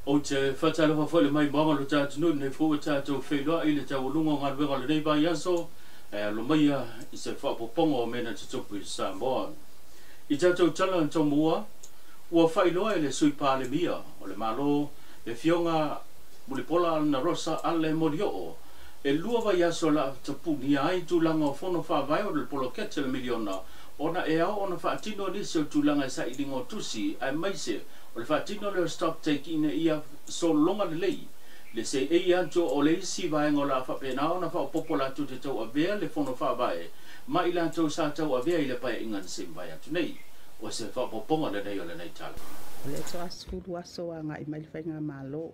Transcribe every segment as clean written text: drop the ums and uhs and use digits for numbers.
o te whatalo hawhale mai mawa lo tātunu nei fōa tātou whailoa i le tau lungo ngā ruenga le nei vai aso lo mai i se whapopongo o mena te tupu i Samoa. I tātou tala tau mua ua whailoa i le sui pāle mia o le malo le fionga muli pola na rosa ale morio o e lua vai aso la tapu ni ai tūlanga o whono whawai o le polo kete le miliona ona e au ona whaatino nisi o tūlanga i sa i lingo tusi ai maise o le whaatino le stock take ina ia so longa le lei le se e anto o le isi vai ngola whapena ona wha o popola tu te tau avea le whono whawai ma i lantou sa tau avea i le pai ingan sim vai atu nei o se whapoponga le nei o le nei tala. O le to askuru aso a ngai mai whainga malo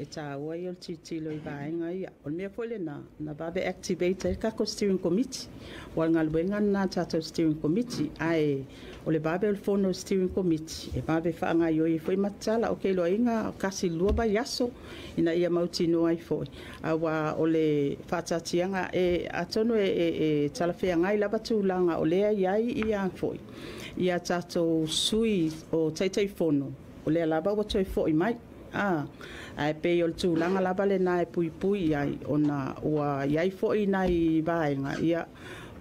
e tā ua i o titilo i vaenga ia. O mea fwele na babe activate e kako steering committee. O ngā luenga nā tātou steering committee ai o le babe o le fono steering committee. E babe whaanga i o i fwoi matala o keilo inga kasi lua bai aso ina ia mauti no ai fwoi. Awa o le whatatianga e atono e talawhea ngai laba tūlanga o lea iai i a fwoi. Ia tātou sui o teitai fono. O lea laba o toi fwoi mai. Ai pe o tūlanga laba le nā e pui pui ai ona ua iai fwoi nai vaenga ia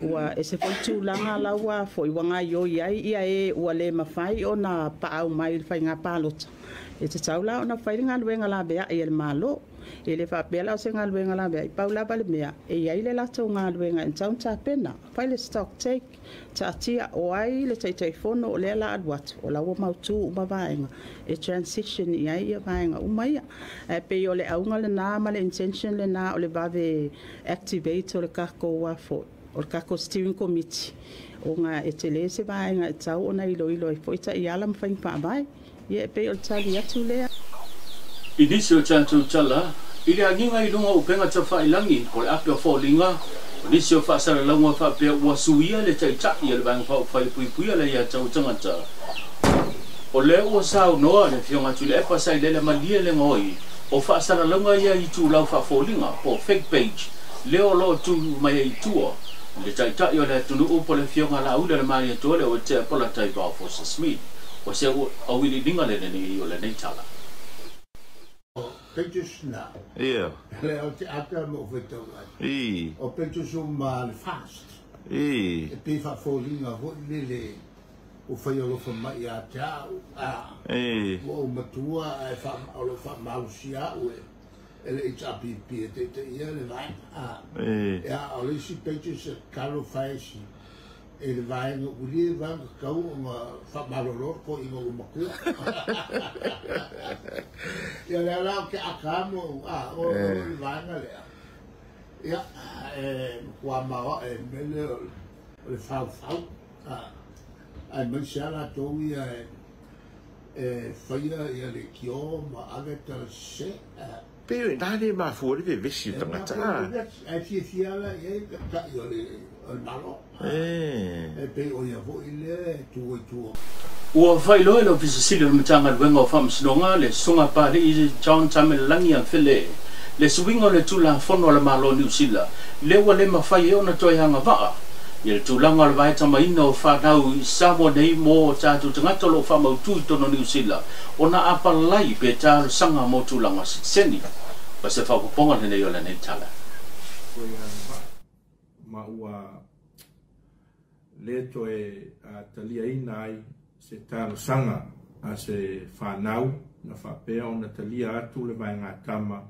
ua e se fwoi tūlanga la ua fwoi wanga i o iai ia e ua le mawhai ona paau mai il whai ngā pālota e te taula ona whai ngā luenga la bea e le malo e le whapea lau se ngā luenga la bea i pau laba le mea e iai le lato ngā luenga in taun tā pena whai le stock take ta tia o ai le teitai fono o le la adwat o la ua mautu uma vaenga e transition i ai ia vaenga umaia e pe o le aunga le nā ma le intention le nā o le vave activate o le kako ua fo o le kako steering committee o ngā e te le se vaenga e tau o na ilo i foita i ala mwhaing whaamai ia e pe o le tali atu lea Inisi o tātou tala i le anginga i lunga upenga ta whailangi o le ape o whaulinga Nisi o whaasara launga whapea ua suia le taitaki le vanga whai pui pui le ia tau tangata. O le ua sao noa le fionga tu le epa sai le malia le ngoi o whaasara launga ia i tu lau whaafolinga po fake page leo lo tu mai i tua. Le taitaki o le tunu upo le fionga la ula le maria tua le o te apola tai vau Fosa Smith. O se au wili dinga le neni o le neitala. Pages na. Ia. Le o te ata mo whetau ai. I. O pages o ma le fast. I. E pe wha fōlinga hoi lele o whai alofa mai a te au. I. O matua e wha alofa mausia o e le HRPP e te ia le vai. I. Ia o le si pages e karo whaesi. E le vai no uri e vanga kau o ngā whamaroro ko i ngā umakua. Ia le alau ke akamo o le vanga lea. Ia kua mawa e mele o le whau. Ai maisiala tōu ia e whaia ia le kio ma agata se. Pero nani ma fuori ve vesi tangata. Ai fiala ia ka i o le malo. E pe o ia vo ile tu. Ua whailo e lo visasili o mitanga luenga o whamsinonga le sunga pāre i John Tamelangi a while. Le suwinga o le tūlanga whono le malo New Zealand. Le ua le mawhai e ona toi hanga waa. I le tūlanga o le vai tamaina o whanau i Samoa nei mō o tātou tangata lo whamau tū tono New Zealand. Ona apalai pe tāru sanga mō tūlanga seni. Pa se whapuponga nei o le nei tala. Ma ua le toe talia ina ai se tālo sanga a se whanau na whapea o na talia atu le vai ngā tama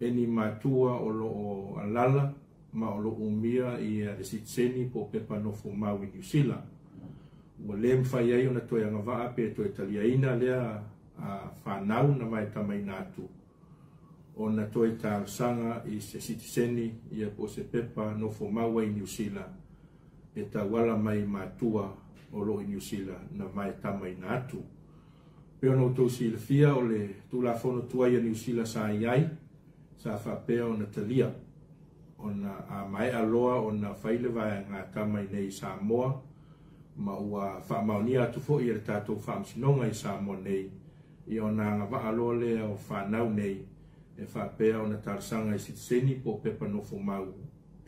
e ni mātua o lo o alala ma o lo umia i a resitseni po pepa no fumau i New Zealand. Ua le mwhai ai o na toe anga waa pe toe talia ina lea a whanau na vai tama ina atu. O na toi tālo sanga i se sitiseni i a po se pepa no fumau i New Zealand. E ta wala mai mātua o lo i New Zealand na mai tama ina atu. Peo no tau si ilfia o le tula fono tua i a New Zealand sa iai, sa whapea o na talia. O na a mai aloa o na whaile vai ngā tama i nei Samoa, ma ua whaamauni atu fo i a tātou whaamsinonga i Samoa nei, i o na ngā aloa lea o whanau nei, e whapea o na tarsanga i sitiseni po pepa nofo mau.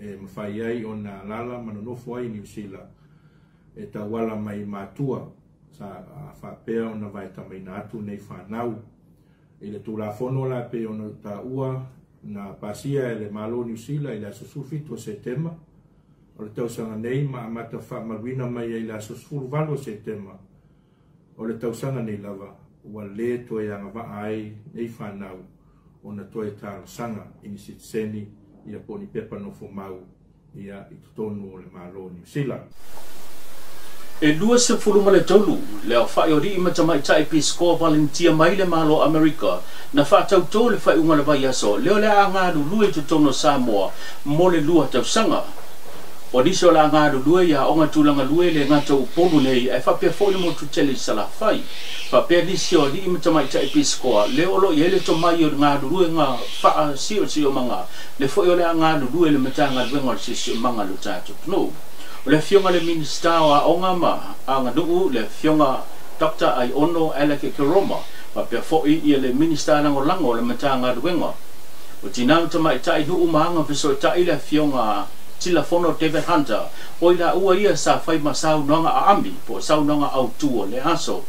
E mawhai ai o na lala manonofo ai New Zealand. E ta wala mai mātua sa whapea o na vai tamai nātu nei whanau. i le tulafono la pe ona taua na pasia e le malo New Zealand i le asosufitu o Setema. O le tausanga nei ma amata whaamaruina mai i le asosufuru Setema. O le tausanga nei lava ua le toe anga waa ai nei whanau o na toe tāra sanga ini sitseni ia poni pepa no fomau ia i tutonu o le malo New Zealand. E lua se fuluma le tolu, le au whai o ri ima tamai tai pi skoa valentia mai le malo Amerika, na whatau tō le whai unga le vai aso, leo le a ngāru lue tu tono Samoa, mo le lua tau sanga. O niso la ngāru lue ia onga tūlanga lue le ngata upolu nei, e whapea fōi mo tu tele sala whai. Whapea nisi o ri ima tamai tai pi skoa, leo lo i ele to mai o ngāru lue ngā wha sio manga, le fōi o le a ngāru lue le matanga luenga le sio manga lu tātou. No. O le fionga le minista o a onga ma a ngā nuu le fionga Dr. Aiono Aleke Keroma pa pia fo'i ia le minista lango lango le mata ngā ruenga. O tinau tamai tai nuu maanga viso tai le fionga tilafono David Hunter o ila ua ia sa fai masau noanga a ami po sau noanga au tuo le aso.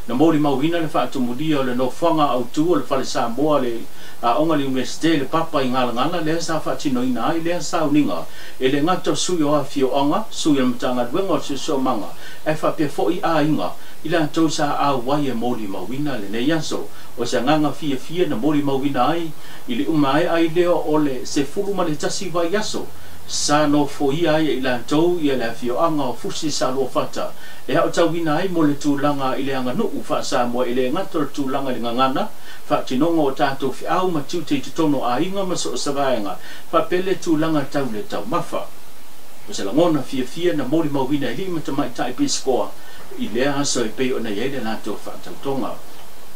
Na mori mauhina le whaatumudia o le no whanga au tuo le whale Samoa le a onga li universite le papa i ngala le sa whaatino ina ai le sa uninga e le ngata sui o a fio onga sui le matanga duenga se so manga e whapea fo'i a inga ila tau sa a wai e mori mauhina le ne yaso o se nganga fia na mori mauhina ai ili umai ai leo o le se fuluma le tasi vai yaso sa no fo'i ai ila tau i le fio anga o fusi sa lo fata e hao tau ina ai mo le tūlanga i le anga nuu wha Samoa i le ngata tūlanga i ngangana whaatinonga o tātou whiau ma tiutei te tono a inga ma so o savaenga whapele tūlanga tau le tau mawha. O se langona fia na mori mauhina i lima tamai tai piskoa i lea aso i pei o na iei le nātou whaatautonga.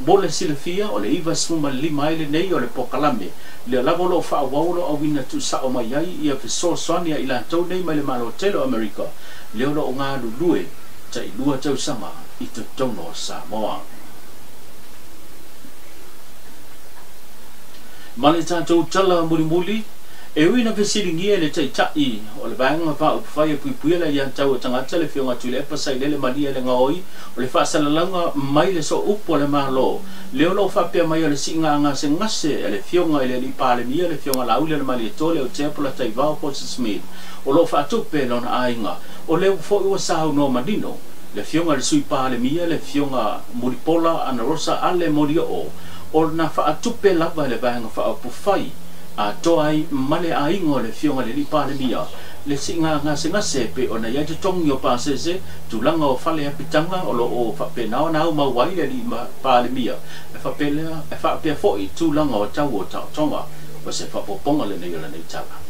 Mole sila fia o le iwa smuma lima ele nei o le pokalame le lavolo whaawaulo a wina tu sao mai ai ia fiso soania i lātou nei mai le malo telo Amerika leo lo o ngā lulue ta i lua tau sama i te tono Samoa. Male tātou tala muli e uina vesiringia le taitai o le vaenga wha o whai pui la ia tau o tangata le whionga tu le pasai le maria le ngaoi o le whaasalalanga mai le so upo le malo leo lo whapea mai o le singa anga se ngase e le whionga i le li pāle mia le whionga laule le mali e tole o Teapola Taivao Port Smith o lo whaatupe lona ainga o leo fo ua sahau no madino le whionga le sui pāle mia le whionga Muripola Ana Rosa ale moria o na whaatupe lava le vaenga whaapufai a toai male a ingo le fionga le lipale mia le singa ngase pe ona ia te tongi o pasese tulanga o fale a pitanga o lo o whapenao na au mawai le lima pale mia e whapea foi tulanga o tau o tau tonga o se whapoponga le nei o le nei tala.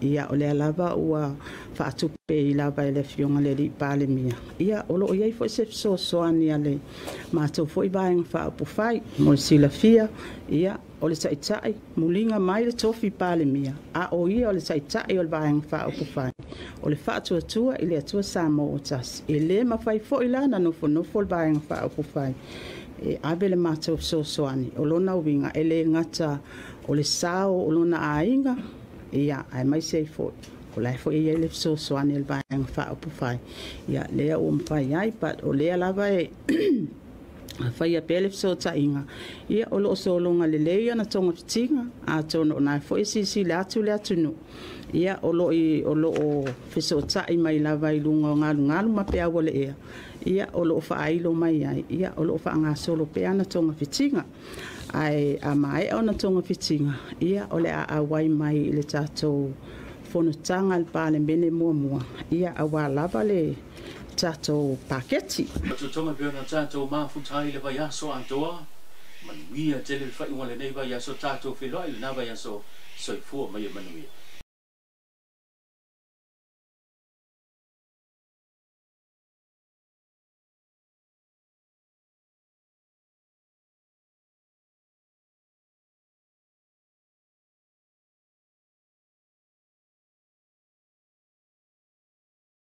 Ia o le alava ua whaatupe i lava e le fionga le lipale mia. Ia o lo o iei fo se so soani ale mātou fo i vaenga whaapufai mo le sila fia ia o le taitai mulinga mai le tofi pale mia a o ia o le taitai o le vaenga whaapufai o le whaatuatua i le atua Samoa o tasi e le mawhai fo i lana nofo le vaenga whaapufai e ave le mātou so soani o lona winga e le ngata o le sao o lona ainga ia ai mai sei fo o lai fo ia le so soani le vaenga whaapufai ia lea o mwhai ai but o lea lava e fai a pele so tainga ia o lo so longa le leia na tonga fitinga a tono na fo si le atu no ia o lo o fiso tai mai lava i lunga ngalu ma pe awole ia o lo fa ai lo mai ai ia o lo fa nga solo pe ana tonga fitinga ai a mai ona tonga fitinga ia o le a wai mai le tato fono tanga al pale bene mua ia a wa lava le tato paketi. Tu tonga biona tato mafutai le vai aso antoa. Manuia tele fai ngole nei vai aso tato filoi le na vai aso soifua mai manuia.